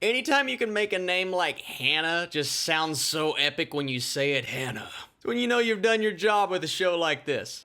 Anytime you can make a name like Hanna just sounds so epic when you say it, Hanna. It's when you know you've done your job with a show like this.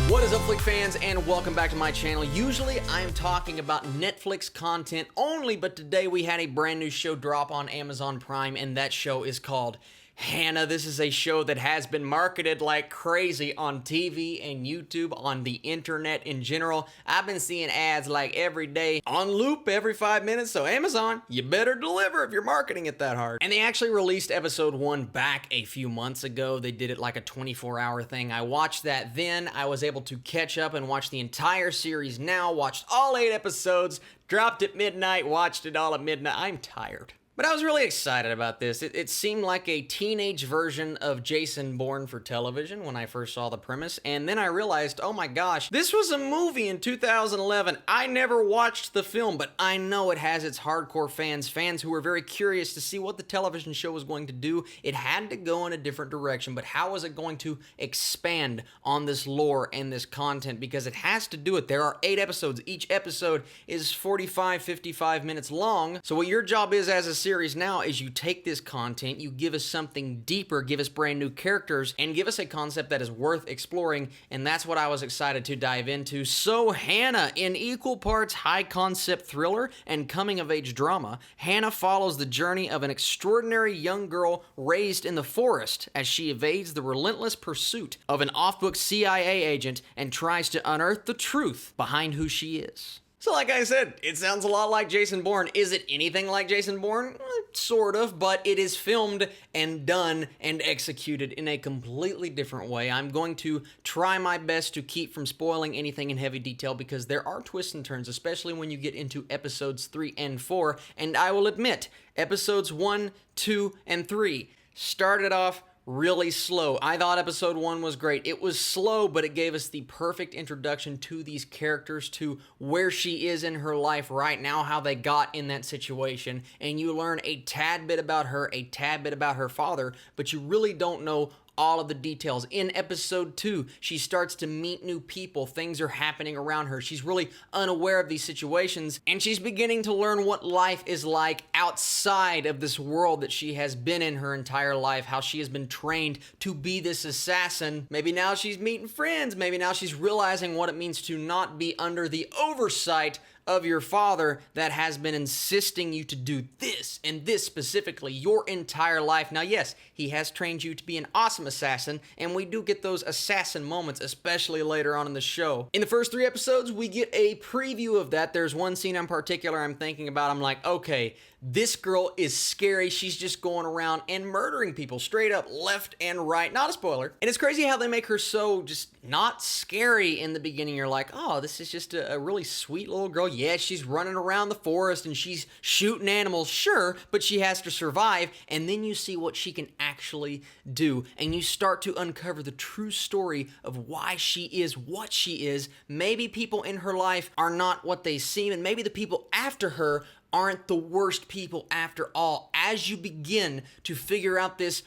What is up, Flick fans, and welcome back to my channel. Usually I'm talking about Netflix content only, but today we had a brand new show drop on Amazon Prime, and that show is called Hanna. This is a show that has been marketed like crazy on TV and YouTube, on the internet in general. I've been seeing ads like every day, on loop every 5 minutes, so Amazon, you better deliver if you're marketing it that hard. And they actually released episode 1 back a few months ago. They did it like a 24-hour thing. I watched that then. I was able to catch up and watch the entire series now, watched all 8 episodes, dropped at midnight, watched it all at midnight. I'm tired. But I was really excited about this. It seemed like a teenage version of Jason Bourne for television when I first saw the premise, and then I realized, oh my gosh, this was a movie in 2011. I never watched the film, but I know it has its hardcore fans who were very curious to see what the television show was going to do. It had to go in a different direction, but how was it going to expand on this lore and this content? Because it has to do it. There are 8 episodes. Each episode is 45, 55 minutes long. So what your job is as a series now is you take this content, you give us something deeper, give us brand new characters, and give us a concept that is worth exploring, and that's what I was excited to dive into. So Hanna, in equal parts high concept thriller and coming of age drama, Hanna follows the journey of an extraordinary young girl raised in the forest as she evades the relentless pursuit of an off-book CIA agent and tries to unearth the truth behind who she is. So like I said, it sounds a lot like Jason Bourne. Is it anything like Jason Bourne? Sort of, but it is filmed and done and executed in a completely different way. I'm going to try my best to keep from spoiling anything in heavy detail because there are twists and turns, especially when you get into episodes 3 and 4. And I will admit, episodes 1, 2, and 3 started off really slow. I thought episode 1 was great. It was slow, but it gave us the perfect introduction to these characters, to where she is in her life right now, how they got in that situation, and you learn a tad bit about her, a tad bit about her father, but you really don't know all of the details. In episode 2, she starts to meet new people. Things are happening around her. She's really unaware of these situations, and she's beginning to learn what life is like outside of this world that she has been in her entire life, how she has been trained to be this assassin. Maybe now she's meeting friends. Maybe now she's realizing what it means to not be under the oversight of your father that has been insisting you to do this and this specifically your entire life. Now, yes, he has trained you to be an awesome assassin, and we do get those assassin moments, especially later on in the show. In the first 3 episodes, we get a preview of that. There's one scene in particular I'm thinking about. I'm like, okay, this girl is scary. She's just going around and murdering people straight up left and right. Not a spoiler. And it's crazy how they make her so just not scary in the beginning. You're like, oh, this is just a really sweet little girl. Yeah, she's running around the forest and she's shooting animals, sure, but she has to survive. And then you see what she can actually do. And you start to uncover the true story of why she is what she is. Maybe people in her life are not what they seem, and maybe the people after her aren't the worst people after all. As you begin to figure out this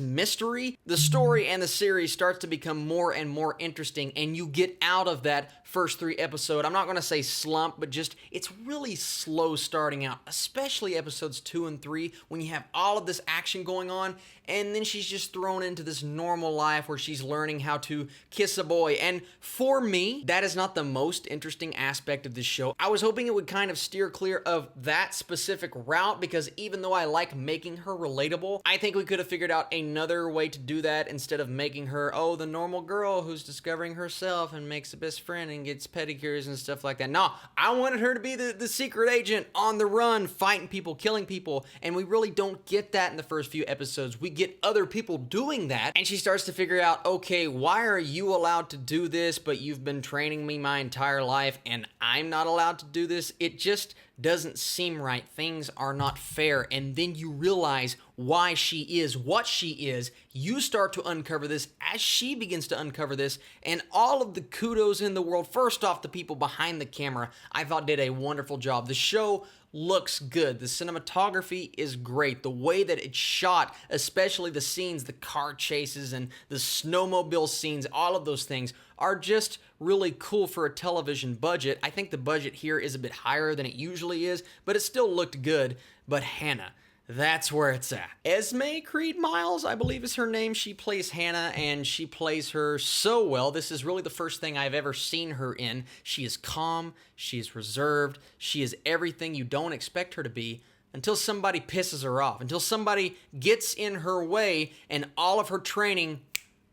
mystery, the story and the series starts to become more and more interesting, and you get out of that first 3 episode, I'm not going to say slump, but just it's really slow starting out, especially episodes 2 and 3 when you have all of this action going on, and then she's just thrown into this normal life where she's learning how to kiss a boy. And for me, that is not the most interesting aspect of this show. I was hoping it would kind of steer clear of that specific route, because even though I like making her relatable, I think we could have figured out another way to do that instead of making her, oh, the normal girl who's discovering herself and makes a best friend and gets pedicures and stuff like that. No, I wanted her to be the secret agent on the run, fighting people, killing people, and we really don't get that in the first few episodes. We get other people doing that, and she starts to figure out, okay, why are you allowed to do this, but you've been training me my entire life, and I'm not allowed to do this? It just doesn't seem right. Things are not fair. And then you realize why she is what she is. You start to uncover this as she begins to uncover this, and all of the kudos in the world. First off, the people behind the camera, I thought did a wonderful job. The show looks good. The cinematography is great. The way that it's shot, especially the scenes, the car chases and the snowmobile scenes, all of those things are just really cool for a television budget. I think the budget here is a bit higher than it usually is, but it still looked good. But Hanna, that's where it's at. Esme Creed Miles, I believe is her name. She plays Hanna, and she plays her so well. This is really the first thing I've ever seen her in. She is calm, she is reserved, she is everything you don't expect her to be until somebody pisses her off, until somebody gets in her way and all of her training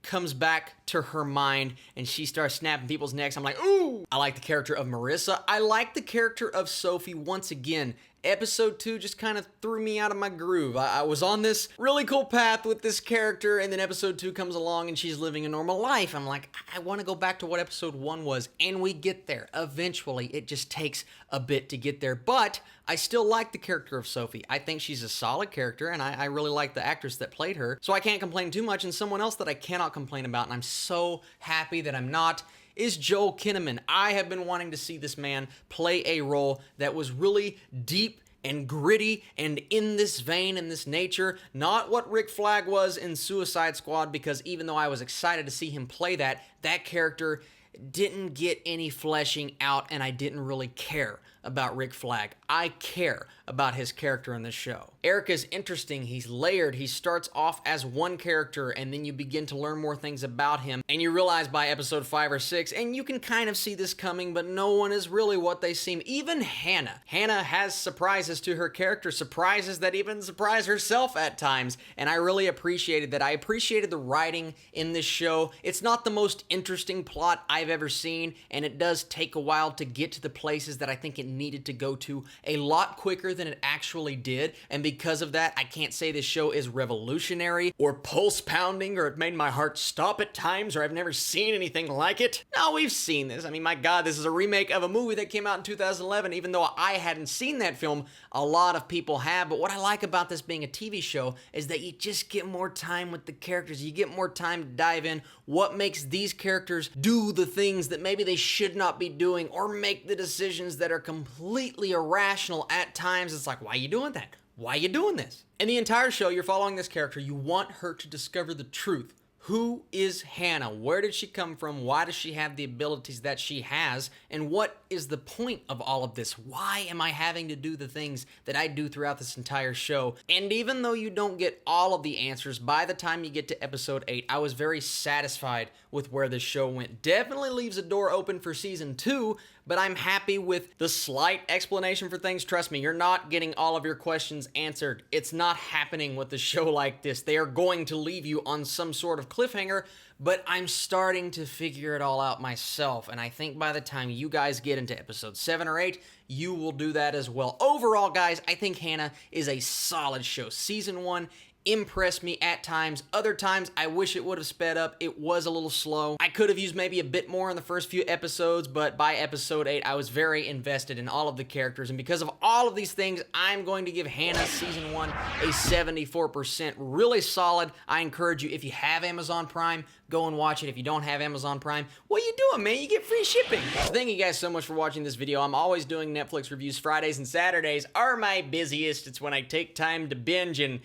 comes back to her mind and she starts snapping people's necks. I'm like, ooh! I like the character of Marissa. I like the character of Sophie. Once again, episode 2 just kind of threw me out of my groove. I was on this really cool path with this character, and then episode 2 comes along and she's living a normal life. I'm like, I want to go back to what episode 1 was, and we get there. Eventually, it just takes a bit to get there, but I still like the character of Sophie. I think she's a solid character, and I really like the actress that played her, so I can't complain too much. And someone else that I cannot complain about, and I'm so happy that I'm not, is Joel Kinnaman. I have been wanting to see this man play a role that was really deep and gritty and in this vein, in this nature. Not what Rick Flag was in Suicide Squad, because even though I was excited to see him play that character didn't get any fleshing out, and I didn't really care about Rick Flag. I care about his character in this show. Eric is interesting. He's layered. He starts off as one character, and then you begin to learn more things about him, and you realize by episode 5 or 6, and you can kind of see this coming, but no one is really what they seem. Even Hanna. Hanna has surprises to her character, surprises that even surprise herself at times, and I really appreciated that. I appreciated the writing in this show. It's not the most interesting plot I've ever seen, and it does take a while to get to the places that I think it needed to go to a lot quicker than it actually did, and because of that, I can't say this show is revolutionary or pulse-pounding or it made my heart stop at times or I've never seen anything like it. No, we've seen this. I mean, my God, this is a remake of a movie that came out in 2011. Even though I hadn't seen that film, a lot of people have, but what I like about this being a TV show is that you just get more time with the characters. You get more time to dive in what makes these characters do the things that maybe they should not be doing, or make the decisions that are completely irrational at times. It's like, why are you doing that? Why are you doing this? In the entire show, you're following this character. You want her to discover the truth. Who is Hanna? Where did she come from? Why does she have the abilities that she has? And what is the point of all of this? Why am I having to do the things that I do throughout this entire show? And even though you don't get all of the answers, by the time you get to episode 8, I was very satisfied with where this show went. Definitely leaves a door open for season 2, but I'm happy with the slight explanation for things. Trust me, you're not getting all of your questions answered. It's not happening with a show like this. They are going to leave you on some sort of cliffhanger, but I'm starting to figure it all out myself, and I think by the time you guys get into episode 7 or 8, you will do that as well. Overall, guys, I think Hanna is a solid show. Season 1 impressed me at times. Other times, I wish it would have sped up. It was a little slow. I could have used maybe a bit more in the first few episodes, but by episode 8, I was very invested in all of the characters, and because of all of these things, I'm going to give Hanna Season 1 a 74%. Really solid. I encourage you, if you have Amazon Prime, go and watch it. If you don't have Amazon Prime, what are you doing, man? You get free shipping. Thank you guys so much for watching this video. I'm always doing Netflix reviews. Fridays and Saturdays are my busiest. It's when I take time to binge, and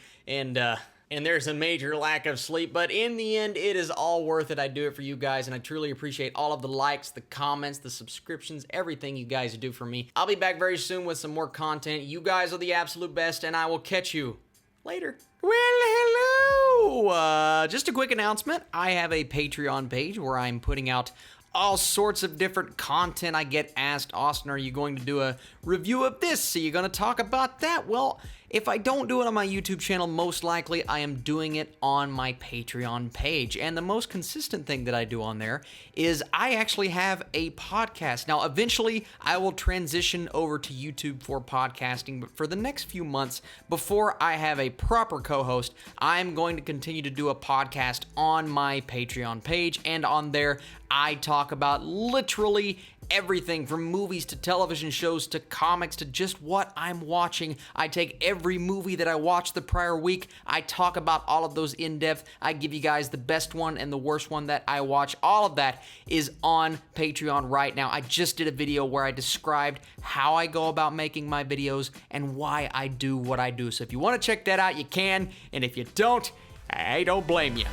there's a major lack of sleep, but in the end, it is all worth it. I do it for you guys, and I truly appreciate all of the likes, the comments, the subscriptions, everything you guys do for me. I'll be back very soon with some more content. You guys are the absolute best, and I will catch you later. Well, hello! Just a quick announcement. I have a Patreon page where I'm putting out all sorts of different content. I get asked, Austin, are you going to do a review of this? Are you going to talk about that? Well, if I don't do it on my YouTube channel, most likely I am doing it on my Patreon page. And the most consistent thing that I do on there is I actually have a podcast. Now, eventually, I will transition over to YouTube for podcasting, but for the next few months, before I have a proper co-host, I'm going to continue to do a podcast on my Patreon page, and on there, I talk about literally everything from movies to television shows to comics to just what I'm watching. I take every every movie that I watched the prior week. I talk about all of those in depth. I give you guys the best one and the worst one that I watch. All of that is on Patreon right now. I just did a video where I described how I go about making my videos and why I do what I do. So if you want to check that out, you can. And if you don't, I don't blame you.